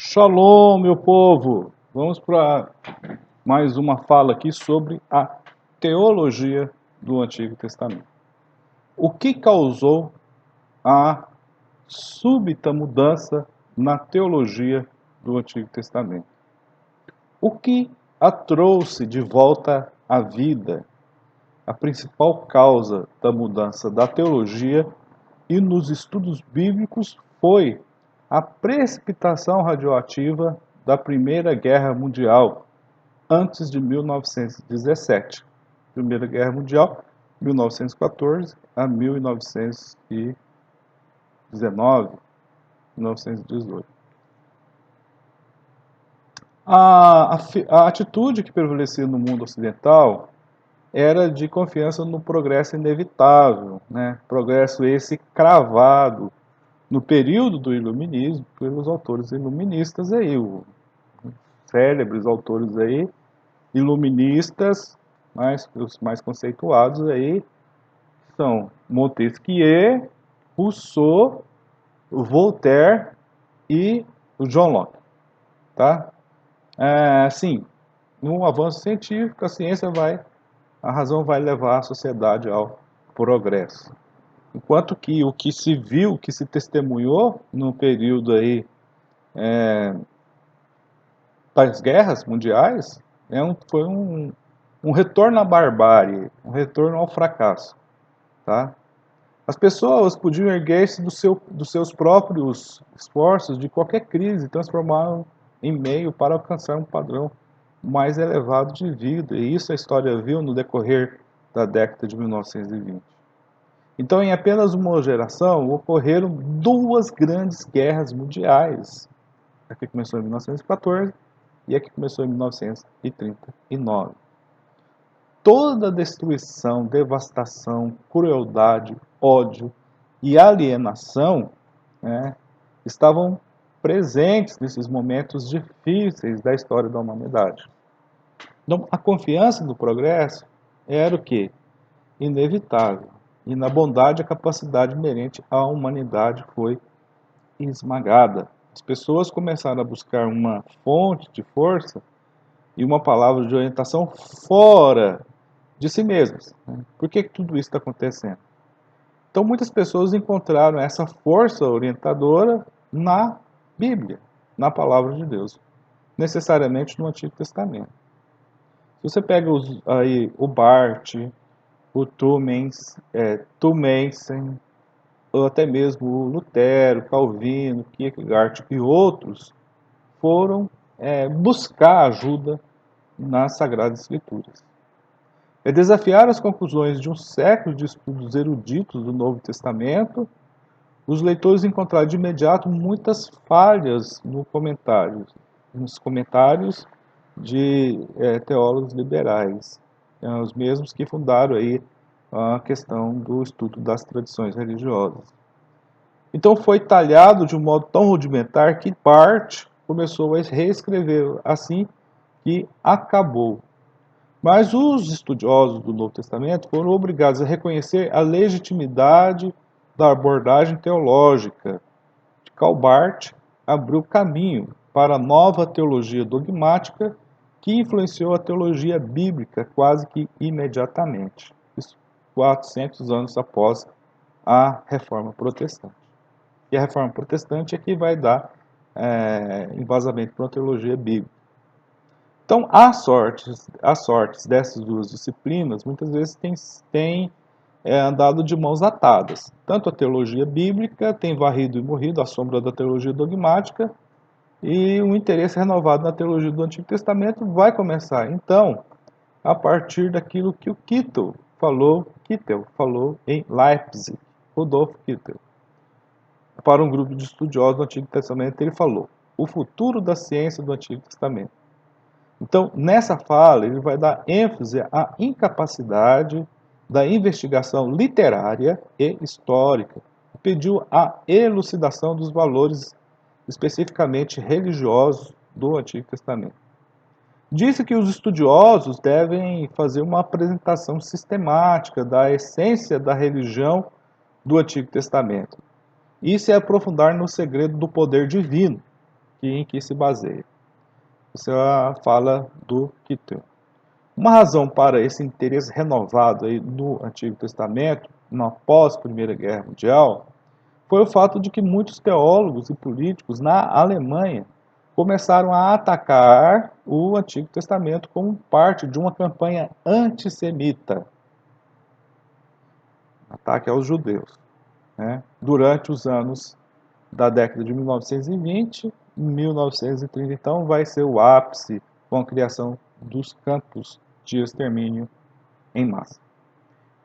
Shalom, meu povo! Vamos para mais uma fala aqui sobre a teologia do Antigo Testamento. O que causou a súbita mudança na teologia do Antigo Testamento? O que a trouxe de volta à vida? A principal causa da mudança da teologia e nos estudos bíblicos foi a precipitação radioativa da Primeira Guerra Mundial, antes de 1917. Primeira Guerra Mundial, 1914 a 1919, 1918. A atitude que prevalecia no mundo ocidental era de confiança no progresso inevitável, né? Progresso esse cravado no período do iluminismo pelos autores iluministas aí, os célebres autores aí, iluministas, os mais conceituados aí, são Montesquieu, Rousseau, Voltaire e o John Locke, tá? Assim, no avanço científico, a razão vai levar a sociedade ao progresso. Enquanto que o que se viu, o que se testemunhou no período aí das guerras mundiais, foi um retorno à barbárie, um retorno ao fracasso, tá? As pessoas podiam erguer-se dos seus próprios esforços de qualquer crise, transformá-lo em meio para alcançar um padrão mais elevado de vida. E isso a história viu no decorrer da década de 1920. Então, em apenas uma geração, ocorreram duas grandes guerras mundiais. A que começou em 1914 e a que começou em 1939. Toda a destruição, devastação, crueldade, ódio e alienação, né, estavam presentes nesses momentos difíceis da história da humanidade. Então, a confiança no progresso era o quê? Inevitável. E na bondade, a capacidade inerente à humanidade foi esmagada. As pessoas começaram a buscar uma fonte de força e uma palavra de orientação fora de si mesmas. Por que tudo isso está acontecendo? Então, muitas pessoas encontraram essa força orientadora na Bíblia, na palavra de Deus, necessariamente no Antigo Testamento. Se você pega aí o Barth, o Tumensen, ou até mesmo o Lutero, Calvino, Kierkegaard e outros, foram buscar ajuda nas Sagradas Escrituras. Desafiar as conclusões de um século de estudos eruditos do Novo Testamento, os leitores encontraram de imediato muitas falhas nos comentários de teólogos liberais, os mesmos que fundaram aí a questão do estudo das tradições religiosas. Então foi talhado de um modo tão rudimentar que Barth começou a reescrever assim que acabou. Mas os estudiosos do Novo Testamento foram obrigados a reconhecer a legitimidade da abordagem teológica. Calbart abriu caminho para a nova teologia dogmática que influenciou a teologia bíblica quase que imediatamente, isso 400 anos após a Reforma Protestante. E a Reforma Protestante é que vai dar embasamento para a teologia bíblica. Então, as sortes dessas duas disciplinas muitas vezes têm andado de mãos atadas. Tanto a teologia bíblica tem varrido e morrido à sombra da teologia dogmática, e o interesse renovado na teologia do Antigo Testamento vai começar, então, a partir daquilo que o Kittel falou em Leipzig, Rudolf Kittel. Para um grupo de estudiosos do Antigo Testamento, ele falou: o futuro da ciência do Antigo Testamento. Então, nessa fala, ele vai dar ênfase à incapacidade da investigação literária e histórica. Pediu a elucidação dos valores especificamente religiosos do Antigo Testamento. Disse que os estudiosos devem fazer uma apresentação sistemática da essência da religião do Antigo Testamento e se aprofundar no segredo do poder divino, em que se baseia. Isso é a fala do Kittel. Uma razão para esse interesse renovado aí no Antigo Testamento, após a Primeira Guerra Mundial, foi o fato de que muitos teólogos e políticos na Alemanha começaram a atacar o Antigo Testamento como parte de uma campanha antissemita, ataque aos judeus, né? Durante os anos da década de 1920, 1930, então, vai ser o ápice com a criação dos campos de extermínio em massa.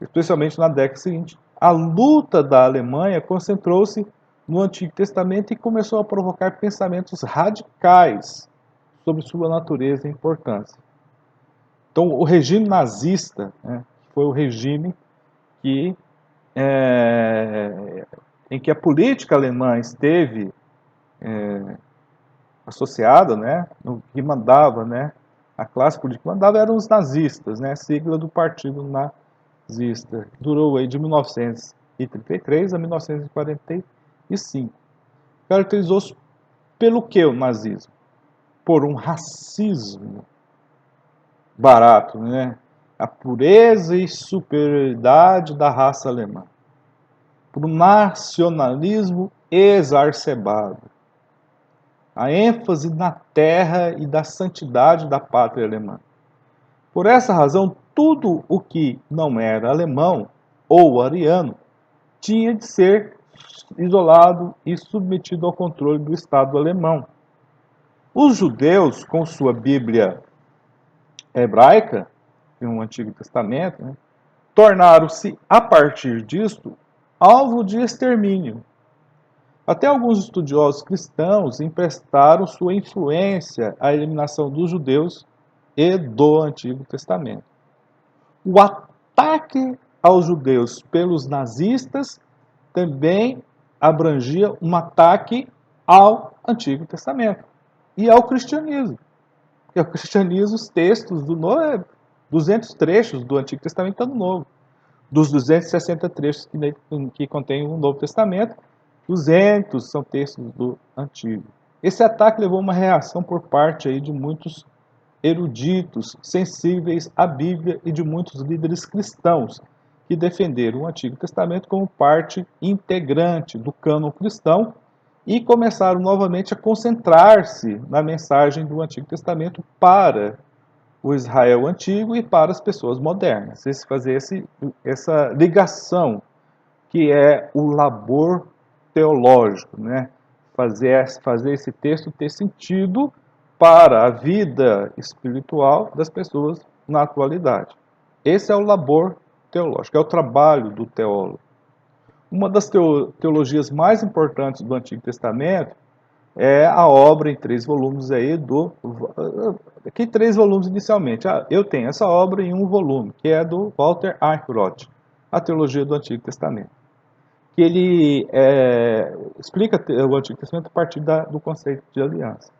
Especialmente na década seguinte, a luta da Alemanha concentrou-se no Antigo Testamento e começou a provocar pensamentos radicais sobre sua natureza e importância. Então, o regime nazista, né, foi o regime que, em que a política alemã esteve associada, né, no que mandava, né, a classe política que mandava eram os nazistas, né, sigla do partido nazista. Durou aí de 1933 a 1945. Caracterizou-se pelo que o nazismo? Por um racismo barato, né? A pureza e superioridade da raça alemã. Por um nacionalismo exacerbado. A ênfase na terra e da santidade da pátria alemã. Por essa razão, tudo o que não era alemão ou ariano tinha de ser isolado e submetido ao controle do Estado alemão. Os judeus, com sua Bíblia hebraica, no Antigo Testamento, né, tornaram-se, a partir disto, alvo de extermínio. Até alguns estudiosos cristãos emprestaram sua influência à eliminação dos judeus e do Antigo Testamento. O ataque aos judeus pelos nazistas também abrangia um ataque ao Antigo Testamento e ao cristianismo. Porque o cristianismo, os textos do Novo, 200 trechos do Antigo Testamento estão no Novo. Dos 260 trechos que contém o Novo Testamento, 200 são textos do Antigo. Esse ataque levou a uma reação por parte aí de muitos eruditos, sensíveis à Bíblia e de muitos líderes cristãos que defenderam o Antigo Testamento como parte integrante do cânon cristão e começaram novamente a concentrar-se na mensagem do Antigo Testamento para o Israel antigo e para as pessoas modernas. Fazer essa ligação que é o labor teológico, né? Fazer esse texto ter sentido para a vida espiritual das pessoas na atualidade. Esse é o labor teológico, é o trabalho do teólogo. Uma das teologias mais importantes do Antigo Testamento é a obra em 3 volumes aí aqui 3 volumes inicialmente. Eu tenho essa obra em um volume, que é do Walter Eichrodt, a Teologia do Antigo Testamento. Que ele explica o Antigo Testamento a partir do conceito de aliança.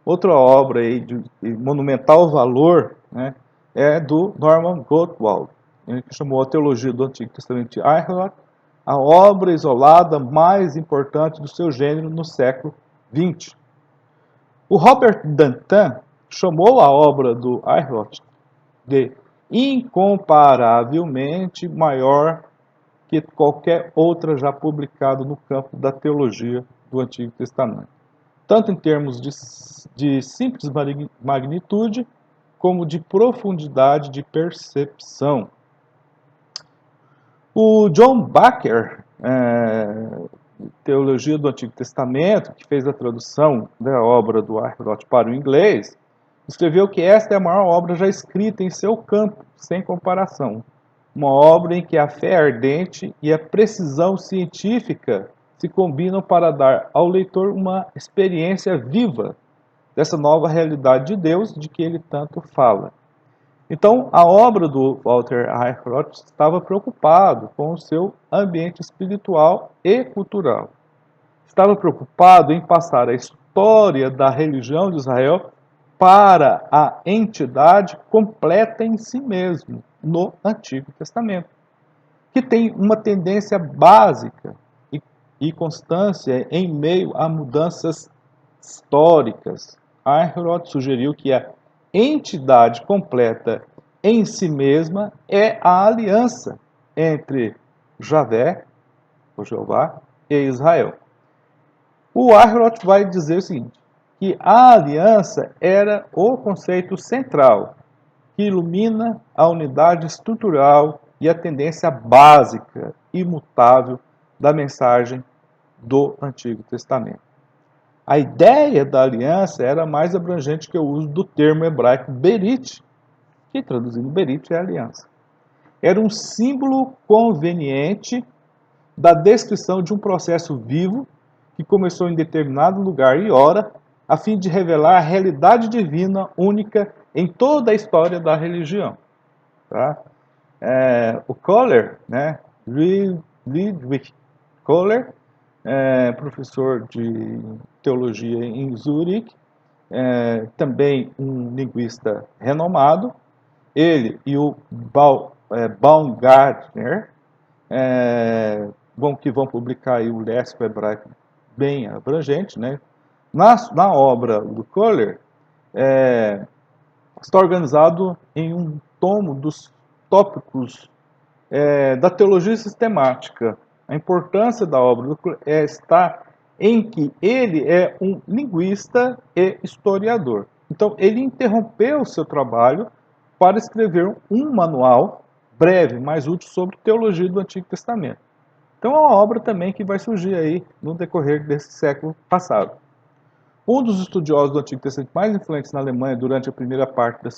Outra obra aí de monumental valor, né, é do Norman Gottwald, que chamou a Teologia do Antigo Testamento de Eichrodt a obra isolada mais importante do seu gênero no século XX. O Robert Dantin chamou a obra do Eichrodt de incomparavelmente maior que qualquer outra já publicada no campo da teologia do Antigo Testamento, tanto em termos de simples magnitude, como de profundidade de percepção. O John Baker, Teologia do Antigo Testamento, que fez a tradução da obra do Eichrodt para o inglês, escreveu que esta é a maior obra já escrita em seu campo, sem comparação. Uma obra em que a fé ardente e a precisão científica se combinam para dar ao leitor uma experiência viva dessa nova realidade de Deus de que ele tanto fala. Então, a obra do Walter Eichrodt estava preocupado com o seu ambiente espiritual e cultural. Estava preocupado em passar a história da religião de Israel para a entidade completa em si mesmo, no Antigo Testamento, que tem uma tendência básica e constância em meio a mudanças históricas. Eichelroth sugeriu que a entidade completa em si mesma é a aliança entre Javé, o Jeová, e Israel. O Eichelroth vai dizer o seguinte, que a aliança era o conceito central, que ilumina a unidade estrutural e a tendência básica, imutável, da mensagem do Antigo Testamento. A ideia da aliança era mais abrangente que o uso do termo hebraico berit, que traduzindo berit é aliança. Era um símbolo conveniente da descrição de um processo vivo que começou em determinado lugar e hora, a fim de revelar a realidade divina única em toda a história da religião. Tá? O Kohler, né, Friedrich Kohler, professor de teologia em Zurique, também um linguista renomado, ele e o Baumgartner, que vão publicar aí o léxico hebraico bem abrangente, né? Na obra do Kohler, está organizado em um tomo dos tópicos da teologia sistemática. A importância da obra do Kohler está em que ele é um linguista e historiador. Então, ele interrompeu o seu trabalho para escrever um manual breve, mais útil, sobre teologia do Antigo Testamento. Então, é uma obra também que vai surgir aí no decorrer desse século passado. Um dos estudiosos do Antigo Testamento mais influentes na Alemanha durante a primeira parte do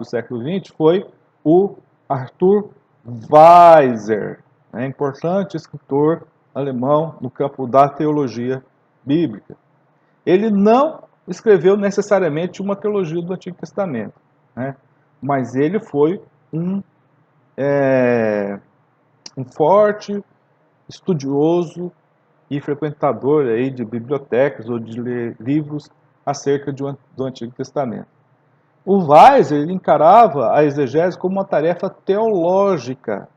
século XX foi o Arthur Weiser, importante escritor alemão no campo da teologia bíblica. Ele não escreveu necessariamente uma teologia do Antigo Testamento, né? Mas ele foi um forte estudioso e frequentador aí de bibliotecas ou de ler livros acerca do Antigo Testamento. O Weiser ele encarava a exegese como uma tarefa teológica,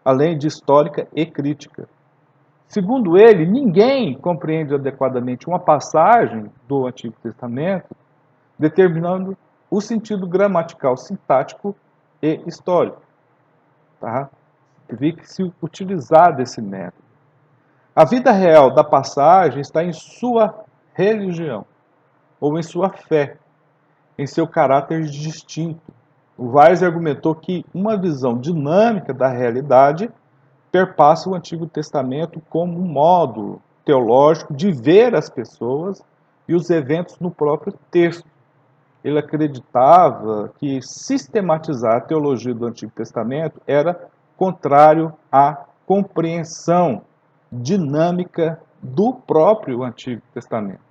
além de histórica e crítica. Segundo ele, ninguém compreende adequadamente uma passagem do Antigo Testamento determinando o sentido gramatical, sintático e histórico. Tá? Teve que se utilizar desse método. A vida real da passagem está em sua religião, ou em sua fé, em seu caráter distinto. O Weiss argumentou que uma visão dinâmica da realidade perpassa o Antigo Testamento como um modo teológico de ver as pessoas e os eventos no próprio texto. Ele acreditava que sistematizar a teologia do Antigo Testamento era contrário à compreensão dinâmica do próprio Antigo Testamento.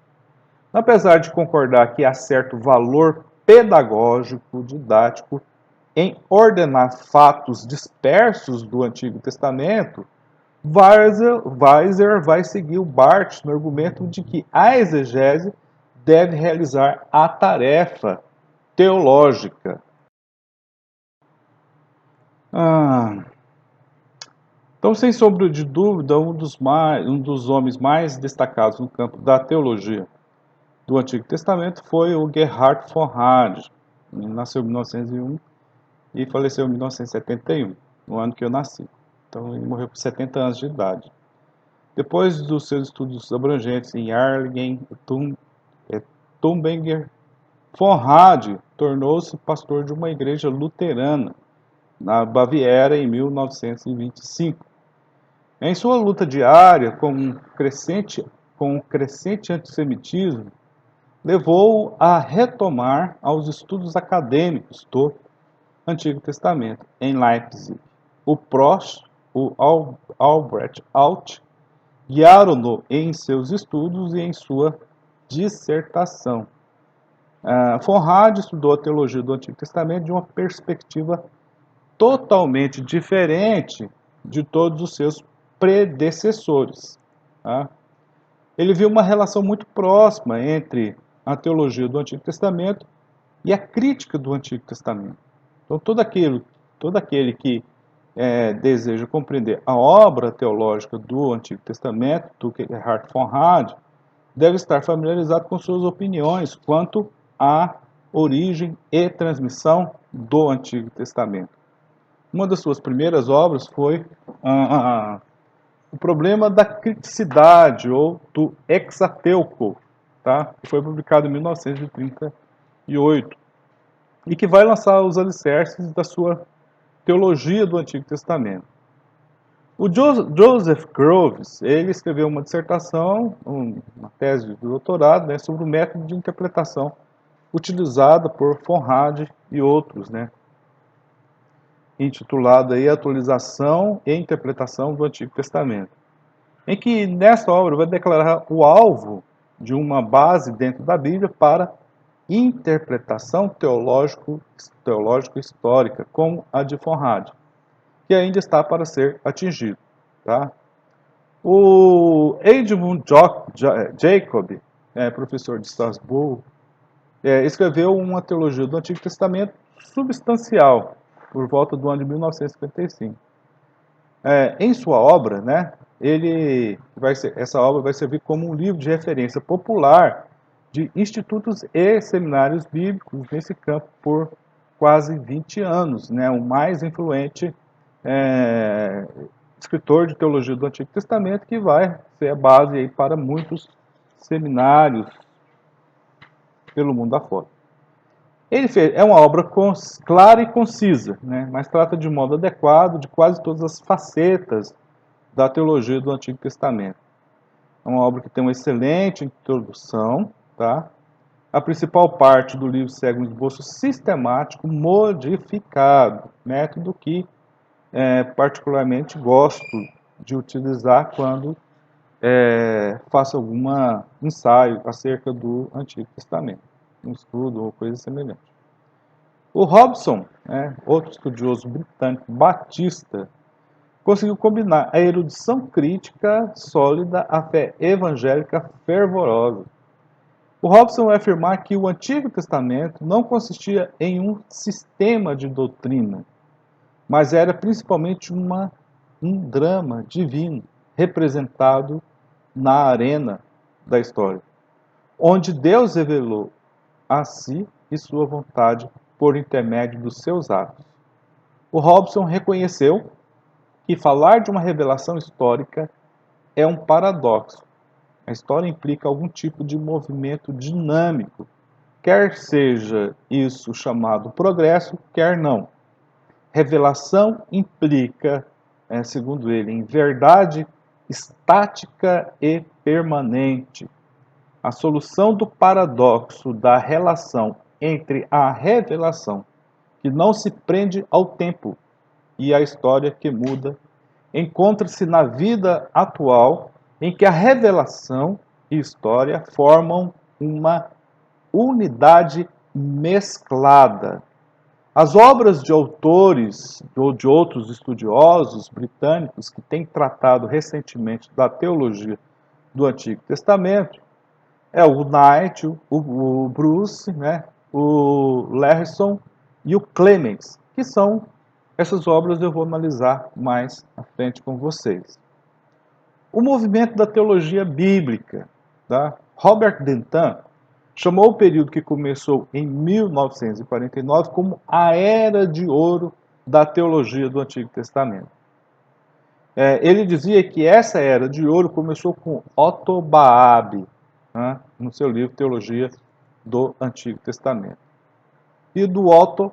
Apesar de concordar que há certo valor pedagógico, didático, em ordenar fatos dispersos do Antigo Testamento, Weiser vai seguir o Barth no argumento de que a exegese deve realizar a tarefa teológica. Então, sem sombra de dúvida, um dos homens mais destacados no campo da teologia do Antigo Testamento foi o Gerhard von Rad. Ele nasceu em 1901 e faleceu em 1971, no ano que eu nasci. Então, ele morreu com 70 anos de idade. Depois dos seus estudos abrangentes em Erlangen e Tübingen, von Rad tornou-se pastor de uma igreja luterana na Baviera em 1925. Em sua luta diária com o crescente antissemitismo, levou-o a retomar aos estudos acadêmicos do Antigo Testamento, em Leipzig. O Prost, o Albrecht Alt, guiaram-no em seus estudos e em sua dissertação. Von Rad estudou a teologia do Antigo Testamento de uma perspectiva totalmente diferente de todos os seus predecessores. Tá? Ele viu uma relação muito próxima entre a teologia do Antigo Testamento e a crítica do Antigo Testamento. Então, todo aquele que deseja compreender a obra teológica do Antigo Testamento, do Gerhard von Rad, deve estar familiarizado com suas opiniões quanto à origem e transmissão do Antigo Testamento. Uma das suas primeiras obras foi o problema da criticidade, ou do Hexateuco, tá? Que foi publicado em 1938, e que vai lançar os alicerces da sua teologia do Antigo Testamento. O Joseph Groves, ele escreveu uma dissertação, uma tese de doutorado, né, sobre o método de interpretação utilizado por Conrad e outros, né, intitulado aí Atualização e Interpretação do Antigo Testamento, em que nessa obra vai declarar o alvo de uma base dentro da Bíblia para interpretação teológico-histórica, como a de Conrad, que ainda está para ser atingido. Tá? O Edmund Jacob, professor de Strasbourg, escreveu uma teologia do Antigo Testamento substancial, por volta do ano de 1955. Em sua obra, né, essa obra vai servir como um livro de referência popular de institutos e seminários bíblicos nesse campo por quase 20 anos, né, o mais influente escritor de teologia do Antigo Testamento, que vai ser a base aí para muitos seminários pelo mundo afora. É uma obra clara e concisa, né, mas trata de modo adequado de quase todas as facetas da teologia do Antigo Testamento. É uma obra que tem uma excelente introdução, tá? A principal parte do livro segue um esboço sistemático modificado, método que particularmente gosto de utilizar quando faço algum ensaio acerca do Antigo Testamento, um estudo ou coisa semelhante. O Robson, outro estudioso britânico batista, conseguiu combinar a erudição crítica sólida à fé evangélica fervorosa. O Robson vai afirmar que o Antigo Testamento não consistia em um sistema de doutrina, mas era principalmente um drama divino representado na arena da história, onde Deus revelou a si e sua vontade por intermédio dos seus atos. O Robson reconheceu que falar de uma revelação histórica é um paradoxo. A história implica algum tipo de movimento dinâmico, quer seja isso chamado progresso, quer não. Revelação implica, segundo ele, em verdade estática e permanente. A solução do paradoxo da relação entre a revelação, que não se prende ao tempo, e a história que muda, encontra-se na vida atual, em que a revelação e história formam uma unidade mesclada. As obras de autores ou de outros estudiosos britânicos que têm tratado recentemente da teologia do Antigo Testamento o Knight, o Bruce, né, o Larson e o Clemens, que são essas obras eu vou analisar mais à frente com vocês. O movimento da teologia bíblica, tá? Robert Denton chamou o período que começou em 1949 como a Era de Ouro da teologia do Antigo Testamento. Ele dizia que essa Era de Ouro começou com Otto Baab, né, no seu livro Teologia do Antigo Testamento, e do Otto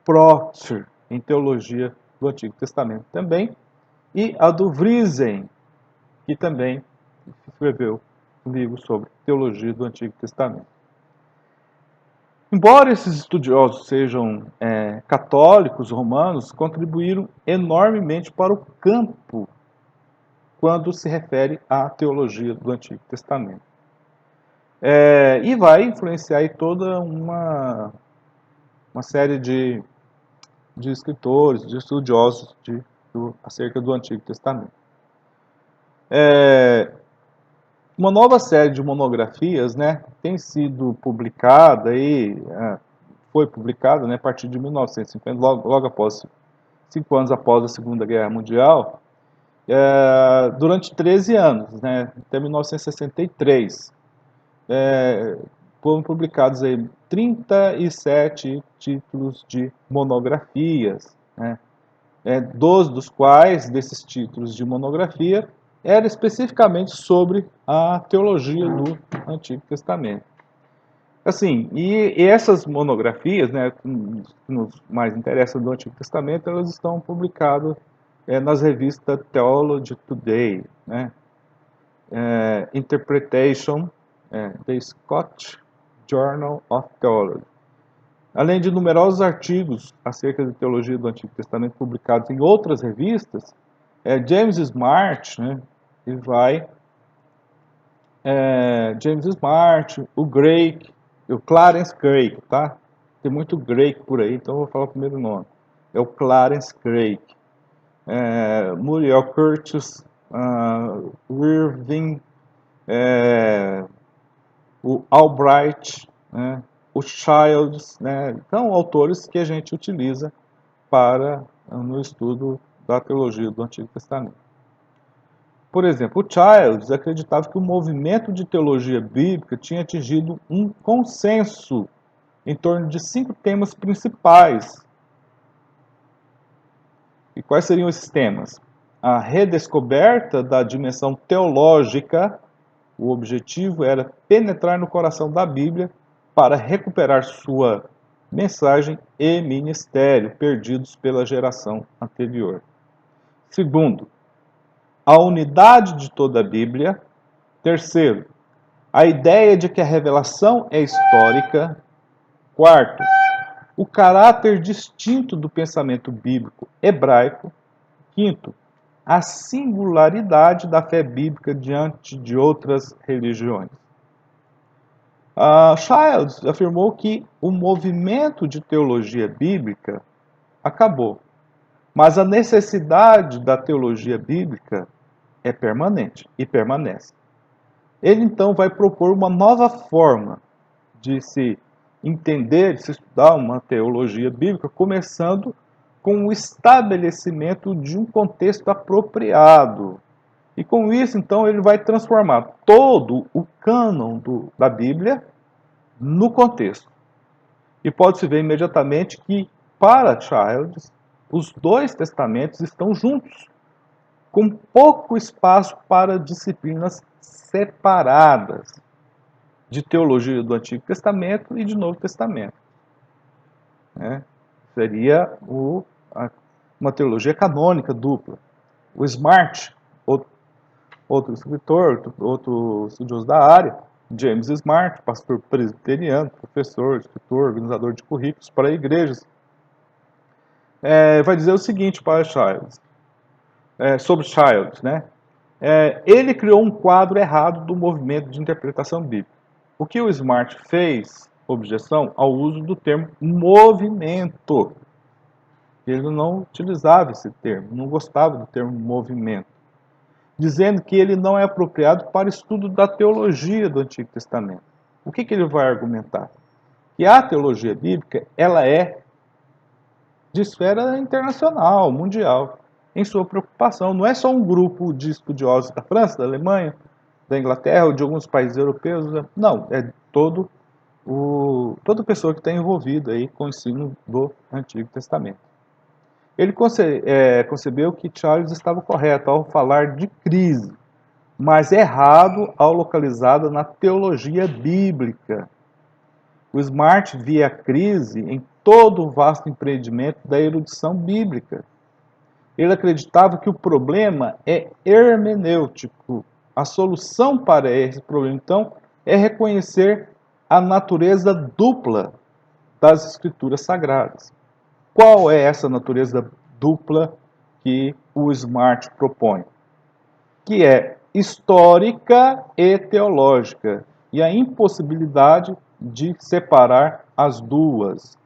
Prochter, em Teologia do Antigo Testamento também, e a do Vriesen, que também escreveu um livro sobre Teologia do Antigo Testamento. Embora esses estudiosos sejam católicos romanos, contribuíram enormemente para o campo quando se refere à teologia do Antigo Testamento. E vai influenciar aí toda uma série de escritores, de estudiosos acerca do Antigo Testamento. Uma nova série de monografias, né, tem sido publicada foi publicada, né, a partir de 1950, logo após 5 anos após a Segunda Guerra Mundial, durante 13 anos, né, até 1963. foram publicados aí 37 títulos de monografias, né? 12 dos quais, desses títulos de monografia, era especificamente sobre a teologia do Antigo Testamento. Assim, e essas monografias, né, que nos mais interessam do Antigo Testamento, elas estão publicadas nas revistas Theology Today, né, Interpretation, The Scotch Journal of Theology. Além de numerosos artigos acerca da teologia do Antigo Testamento publicados em outras revistas, James Smart, né, ele vai James Smart, o Drake, o Clarence Craig, tá? Tem muito Drake por aí, então eu vou falar o primeiro nome. É o Clarence Craig. Muriel Curtis, Irving, o Albright, né? O Childs, né? São autores que a gente utiliza para no estudo da teologia do Antigo Testamento. Por exemplo, o Childs acreditava que o movimento de teologia bíblica tinha atingido um consenso em torno de 5 temas principais. E quais seriam esses temas? A redescoberta da dimensão teológica. O objetivo era penetrar no coração da Bíblia para recuperar sua mensagem e ministério perdidos pela geração anterior. Segundo, a unidade de toda a Bíblia. Terceiro, a ideia de que a revelação é histórica. Quarto, o caráter distinto do pensamento bíblico hebraico. Quinto, a singularidade da fé bíblica diante de outras religiões. Childs afirmou que o movimento de teologia bíblica acabou, mas a necessidade da teologia bíblica é permanente e permanece. Ele então vai propor uma nova forma de se entender, de se estudar uma teologia bíblica, começando com o estabelecimento de um contexto apropriado. E com isso, então, ele vai transformar todo o cânon da Bíblia no contexto. E pode-se ver imediatamente que, para Childs, os dois testamentos estão juntos, com pouco espaço para disciplinas separadas de teologia do Antigo Testamento e de Novo Testamento. Seria uma teologia canônica dupla. O Smart, outro escritor, outro estudioso da área, James Smart, pastor presbiteriano, professor, escritor, organizador de currículos para igrejas, vai dizer o seguinte para Childs, sobre Childs, né? Ele criou um quadro errado do movimento de interpretação bíblica. O que o Smart fez, objeção, ao uso do termo movimento. Ele não utilizava esse termo, não gostava do termo movimento, dizendo que ele não é apropriado para estudo da teologia do Antigo Testamento. O que ele vai argumentar? Que a teologia bíblica ela é de esfera internacional, mundial, em sua preocupação. Não é só um grupo de estudiosos da França, da Alemanha, da Inglaterra ou de alguns países europeus. Não, é toda pessoa que está envolvida aí com o ensino do Antigo Testamento. Ele concebeu que Charles estava correto ao falar de crise, mas errado ao localizá-la na teologia bíblica. O Smart via a crise em todo o vasto empreendimento da erudição bíblica. Ele acreditava que o problema é hermenêutico. A solução para esse problema, então, é reconhecer a natureza dupla das escrituras sagradas. Qual é essa natureza dupla que o Smart propõe? Que é histórica e teológica, e a impossibilidade de separar as duas.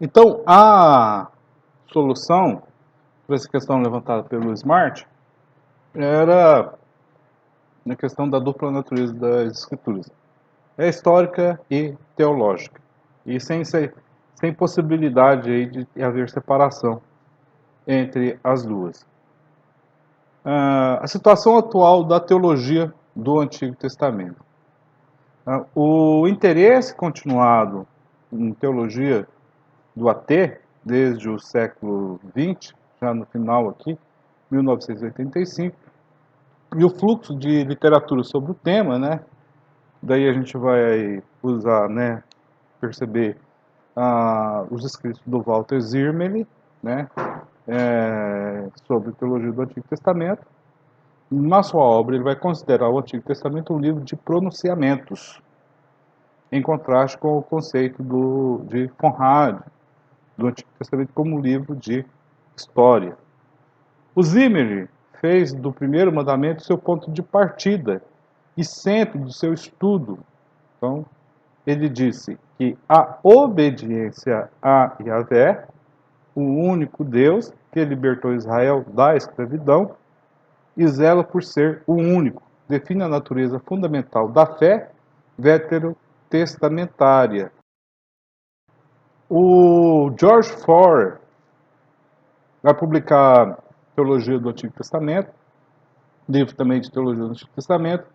Então, a solução para essa questão levantada pelo Smart era na questão da dupla natureza das escrituras. É histórica e teológica. E sem possibilidade aí de haver separação entre as duas. A situação atual da teologia do Antigo Testamento. O interesse continuado em teologia do AT, desde o século XX, já no final aqui, 1985, e o fluxo de literatura sobre o tema, né? Daí a gente vai usar, né, perceber os escritos do Walter Zirmeli, né, sobre teologia do Antigo Testamento. Na sua obra, ele vai considerar o Antigo Testamento um livro de pronunciamentos, em contraste com o conceito de Conrad, do Antigo Testamento como um livro de história. O Zimmermann fez do primeiro mandamento seu ponto de partida e centro do seu estudo. Então, ele disse que a obediência a Yahvé, o único Deus que libertou Israel da escravidão, e zela por ser o único, define a natureza fundamental da fé veterotestamentária. O George Forer vai publicar Teologia do Antigo Testamento, livro também de Teologia do Antigo Testamento.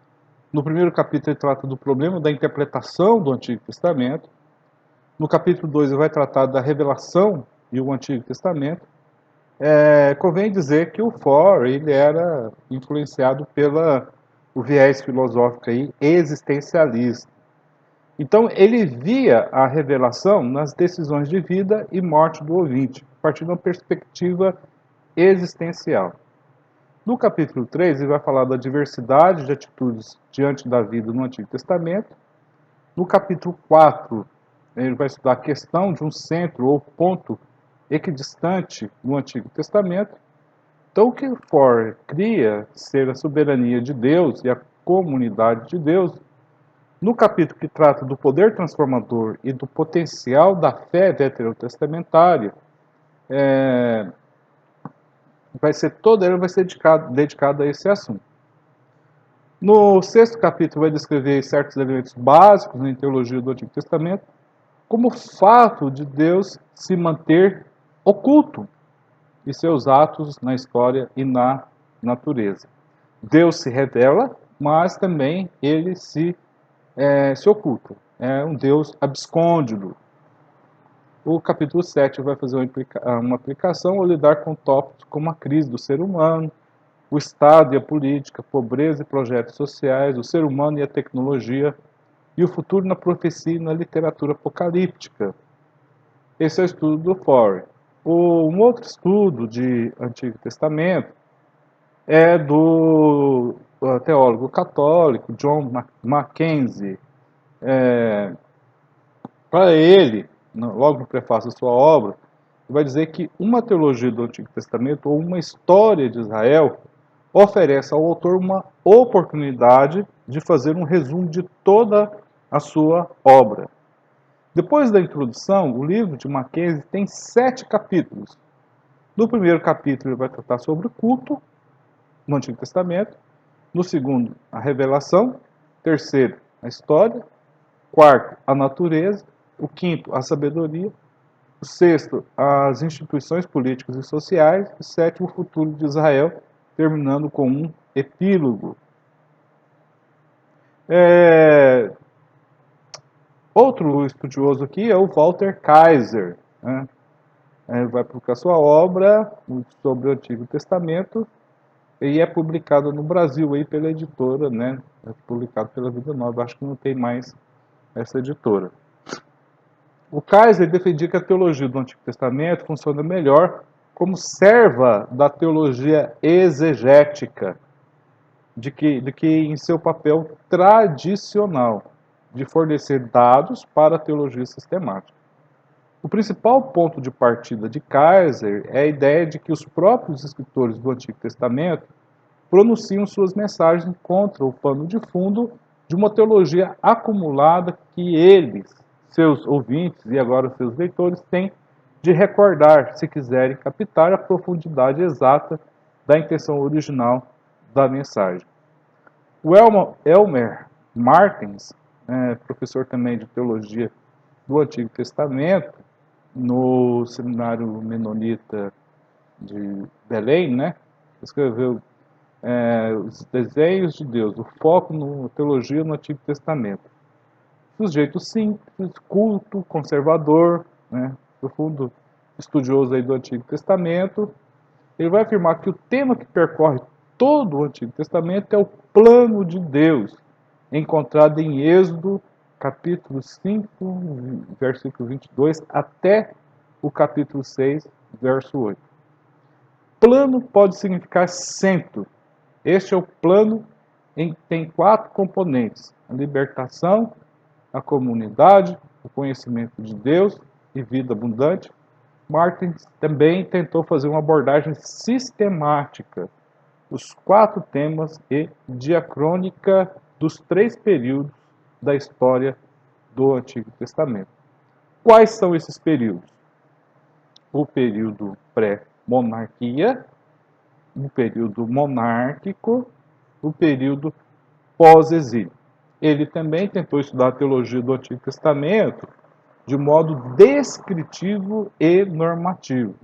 No primeiro capítulo ele trata do problema da interpretação do Antigo Testamento. No capítulo 2 ele vai tratar da revelação e o Antigo Testamento. Convém dizer que o Forer ele era influenciado pelo viés filosófico aí, existencialista. Então, ele via a revelação nas decisões de vida e morte do ouvinte, a partir de uma perspectiva existencial. No capítulo 3, ele vai falar da diversidade de atitudes diante da vida no Antigo Testamento. No capítulo 4, ele vai estudar a questão de um centro ou ponto equidistante no Antigo Testamento. Então, o que Forer cria ser a soberania de Deus e a comunidade de Deus, no capítulo que trata do poder transformador e do potencial da fé veterotestamentária, todo ele vai ser dedicado a esse assunto. No sexto capítulo vai descrever certos elementos básicos na teologia do Antigo Testamento, como o fato de Deus se manter oculto e seus atos na história e na natureza. Deus se revela, mas também ele se oculta. É um Deus abscôndido. O capítulo 7 vai fazer uma aplicação ao lidar com tópicos como a crise do ser humano, o Estado e a política, a pobreza e projetos sociais, o ser humano e a tecnologia, e o futuro na profecia e na literatura apocalíptica. Esse é o estudo do Forer. Um outro estudo de Antigo Testamento é do teólogo católico John Mackenzie. Para ele, logo no prefácio da sua obra, ele vai dizer que uma teologia do Antigo Testamento ou uma história de Israel oferece ao autor uma oportunidade de fazer um resumo de toda a sua obra. Depois da introdução, o livro de Mackenzie tem 7 capítulos. No primeiro capítulo ele vai tratar sobre o culto no Antigo Testamento. No segundo, a revelação. Terceiro, a história. Quarto, a natureza. O quinto, a sabedoria. O sexto, as instituições políticas e sociais. O sétimo, o futuro de Israel, terminando com um epílogo. Outro estudioso aqui é o Walter Kaiser. Né? Ele vai publicar sua obra sobre o Antigo Testamento e é publicado no Brasil aí pela editora, né? É publicado pela Vida Nova. Acho que não tem mais essa editora. O Kaiser defendia que a teologia do Antigo Testamento funciona melhor como serva da teologia exegética, de que em seu papel tradicional de fornecer dados para a teologia sistemática. O principal ponto de partida de Kaiser é a ideia de que os próprios escritores do Antigo Testamento pronunciam suas mensagens contra o pano de fundo de uma teologia acumulada que eles, seus ouvintes e agora seus leitores, têm de recordar, se quiserem captar a profundidade exata da intenção original da mensagem. O Elmer Martins, professor também de teologia do Antigo Testamento, no Seminário Menonita de Belém, né, escreveu os desenhos de Deus, o foco na teologia no Antigo Testamento. Sujeito simples, culto, conservador, né, profundo estudioso aí do Antigo Testamento, ele vai afirmar que o tema que percorre todo o Antigo Testamento é o plano de Deus, encontrado em Êxodo, capítulo 5, versículo 22, até o capítulo 6, verso 8. Plano pode significar centro. Este é o plano em que tem 4 componentes: a libertação, a comunidade, o conhecimento de Deus e vida abundante. Martin também tentou fazer uma abordagem sistemática dos 4 temas e diacrônica dos 3 períodos da história do Antigo Testamento. Quais são esses períodos? O período pré-monarquia, o período monárquico, o período pós-exílio. Ele também tentou estudar a teologia do Antigo Testamento de modo descritivo e normativo.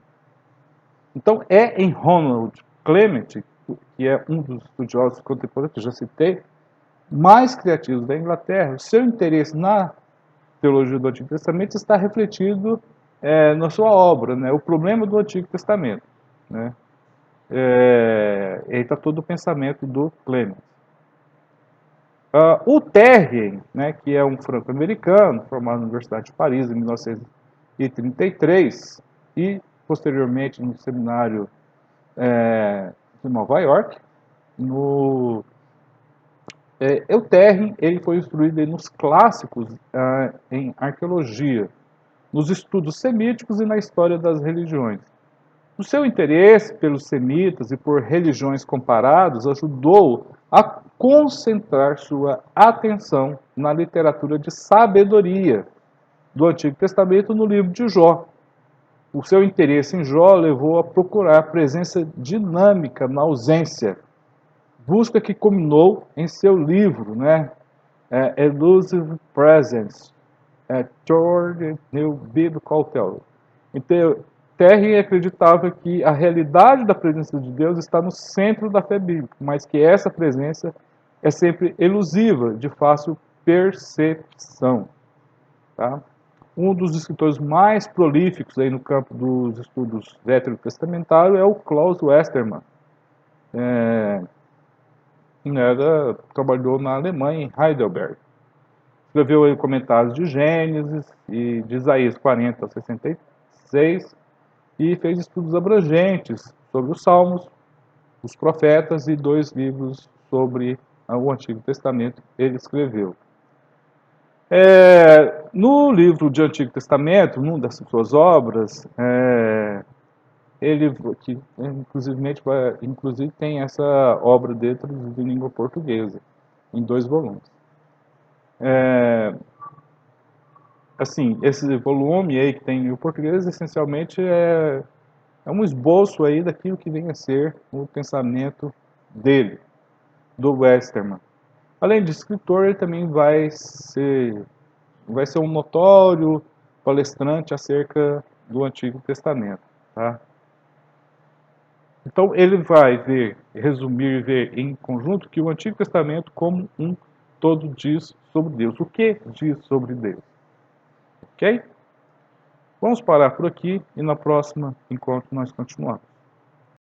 Então, é em Ronald Clement, que é um dos estudiosos contemporâneos que eu já citei, mais criativos da Inglaterra, o seu interesse na teologia do Antigo Testamento está refletido na sua obra, né, O Problema do Antigo Testamento. Né? Aí está todo o pensamento do Clement. O Terrien, né, que é um franco-americano, formado na Universidade de Paris em 1933 e posteriormente no seminário de Nova York, o Terrien ele foi instruído nos clássicos em arqueologia, nos estudos semíticos e na história das religiões. O seu interesse pelos semitas e por religiões comparadas ajudou a concentrar sua atenção na literatura de sabedoria do Antigo Testamento no livro de Jó. O seu interesse em Jó levou a procurar a presença dinâmica na ausência, busca que culminou em seu livro, né, Elusive Presence, Toward the New Biblical Theory. Então, Terry acreditava que a realidade da presença de Deus está no centro da fé bíblica, mas que essa presença é sempre elusiva, de fácil percepção. Tá? Um dos escritores mais prolíficos aí no campo dos estudos veterotestamentários é o Klaus Westermann. Trabalhou na Alemanha, em Heidelberg. Escreveu aí comentários de Gênesis e de Isaías 40 a 66 e fez estudos abrangentes sobre os Salmos, os Profetas e 2 livros sobre o Antigo Testamento ele escreveu. No livro de Antigo Testamento, numa das suas obras, ele que inclusive tem essa obra dentro de língua portuguesa, em 2 volumes. Assim, esse volume aí que tem o português, essencialmente é um esboço aí daquilo que vem a ser o pensamento dele, do Westermann. Além de escritor, ele também vai ser um notório palestrante acerca do Antigo Testamento. Tá? Então, ele vai resumir e ver em conjunto que o Antigo Testamento, como um todo, diz sobre Deus. O que diz sobre Deus? Ok? Vamos parar por aqui e na próxima encontro nós continuamos.